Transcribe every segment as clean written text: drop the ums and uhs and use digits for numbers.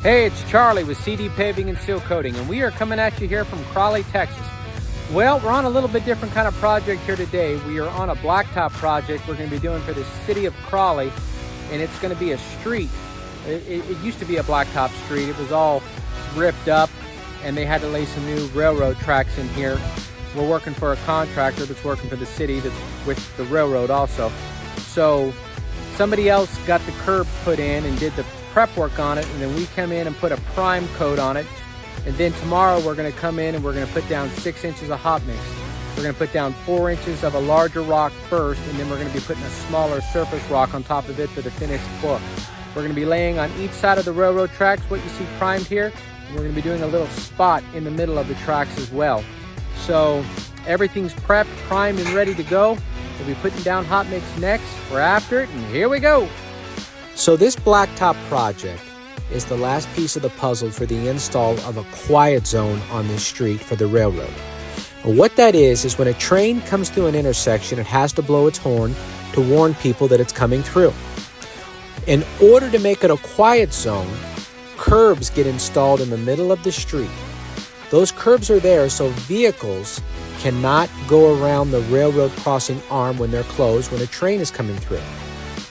Hey, it's Charlie with CD Paving and Seal Coating, and we are coming at you here from Crowley, Texas. Well, we're on a little bit different kind of project here today. We are on a blacktop project we're going to be doing for the city of Crowley, and it's going to be a street. It used to be a blacktop street. It was all ripped up, and they had to lay some new railroad tracks in here. We're working for a contractor that's working for the city that's with the railroad also. So somebody else got the curb put in and did the prep work on it, and then we come in and put a prime coat on it. And then tomorrow we're going to come in and we're going to put down 6 inches of hot mix. We're going to put down 4 inches of a larger rock first, and then we're going to be putting a smaller surface rock on top of it for the finished look. We're going to be laying on each side of the railroad tracks what you see primed here, and we're going to be doing a little spot in the middle of the tracks as well. So everything's prepped, primed, and ready to go. We'll be putting down hot mix next. We're after it, and here we go. So this blacktop project is the last piece of the puzzle for the install of a quiet zone on this street for the railroad. And what that is when a train comes through an intersection, it has to blow its horn to warn people that it's coming through. In order to make it a quiet zone, curbs get installed in the middle of the street. Those curbs are there so vehicles cannot go around the railroad crossing arm when they're closed when a train is coming through.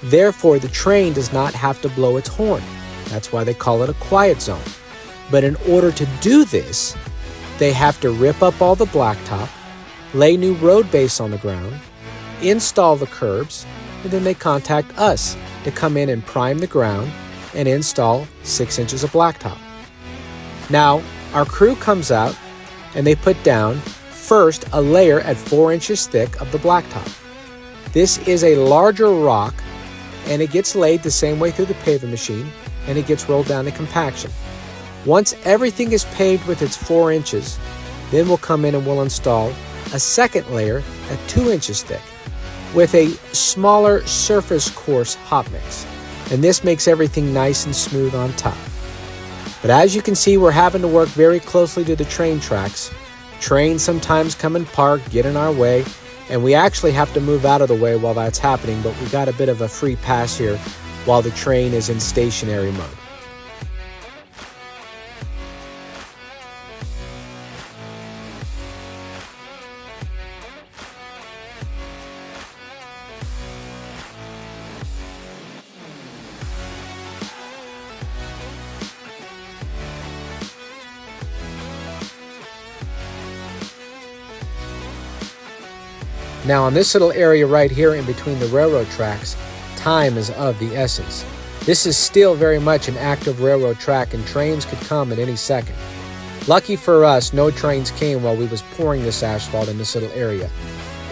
Therefore, the train does not have to blow its horn. That's why they call it a quiet zone. But in order to do this, they have to rip up all the blacktop, lay new road base on the ground, install the curbs, and then they contact us to come in and prime the ground and install 6 inches of blacktop. Now, our crew comes out and they put down first a layer at 4 inches thick of the blacktop. This is a larger rock, and it gets laid the same way through the paving machine, and it gets rolled down to compaction. Once everything is paved with its 4 inches, then we'll come in and we'll install a second layer at 2 inches thick with a smaller surface coarse hot mix. And this makes everything nice and smooth on top. But as you can see, we're having to work very closely to the train tracks. Trains sometimes come and park, get in our way, and we actually have to move out of the way while that's happening, but we got a bit of a free pass here while the train is in stationary mode. Now on this little area right here in between the railroad tracks, time is of the essence. This is still very much an active railroad track and trains could come at any second. Lucky for us, no trains came while we was pouring this asphalt in this little area.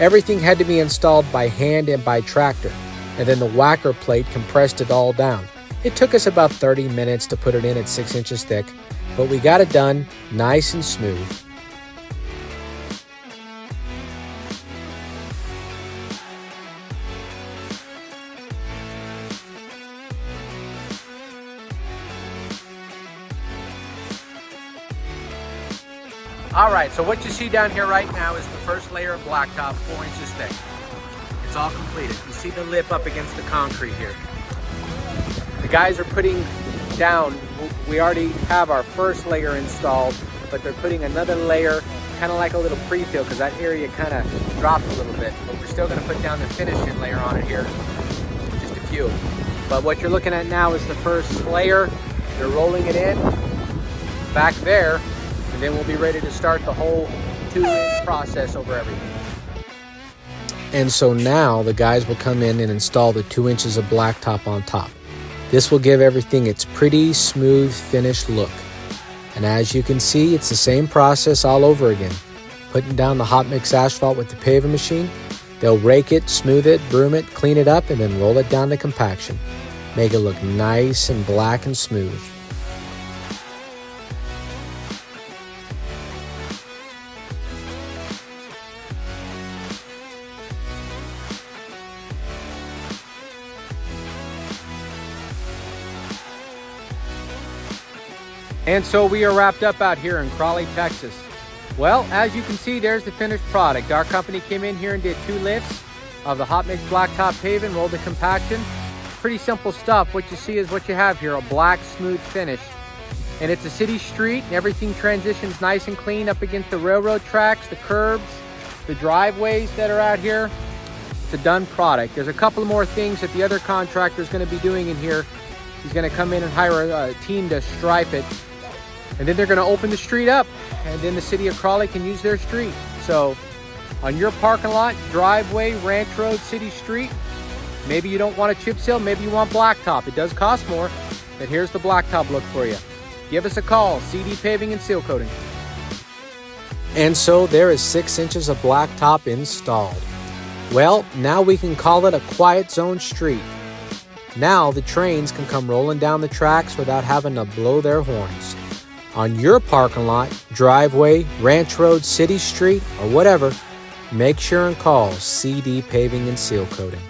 Everything had to be installed by hand and by tractor, and then the whacker plate compressed it all down. It took us about 30 minutes to put it in at 6 inches thick, but we got it done nice and smooth. All right, so what you see down here right now is the first layer of blacktop, 4 inches thick. It's all completed. You see the lip up against the concrete here. The guys are putting down, we already have our first layer installed, but they're putting another layer, kind of like a little pre-fill, because that area kind of dropped a little bit. But we're still going to put down the finishing layer on it here, just a few. But what you're looking at now is the first layer. They're rolling it in back there, and then we'll be ready to start the whole 2-inch process over everything. And so now the guys will come in and install the 2 inches of blacktop on top. This will give everything its pretty, smooth, finished look. And as you can see, it's the same process all over again. Putting down the hot mix asphalt with the paving machine, they'll rake it, smooth it, broom it, clean it up, and then roll it down to compaction. Make it look nice and black and smooth. And so we are wrapped up out here in Crowley, Texas. Well, as you can see, there's the finished product. Our company came in here and did 2 lifts of the hot mix blacktop paving, rolled the compaction. Pretty simple stuff. What you see is what you have here, a black smooth finish. and it's a city street, and everything transitions nice and clean up against the railroad tracks, the curbs, the driveways that are out here. It's a done product. There's a couple more things that the other contractor is going to be doing in here. He's going to come in and hire a team to stripe it, and then they're going to open the street up, and then the city of Crowley can use their street. So on your parking lot, driveway, ranch road, city street, maybe you don't want a chip seal, maybe you want blacktop. It does cost more, but here's the blacktop look for you. Give us a call, CD Paving and Seal Coating. And so there is 6 inches of blacktop installed. Well, now we can call it a quiet zone street. Now the trains can come rolling down the tracks without having to blow their horns. On your parking lot, driveway, ranch road, city street, or whatever, make sure and call CD Paving and Seal Coating.